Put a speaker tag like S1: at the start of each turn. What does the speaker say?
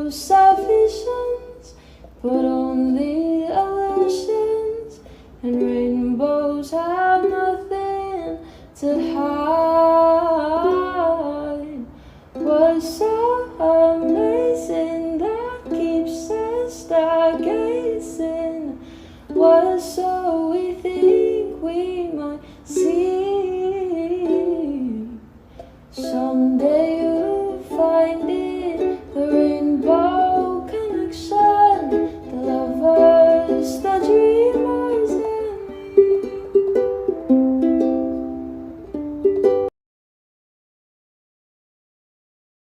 S1: those visions, but only illusions, and rainbows have nothing to hide. Was I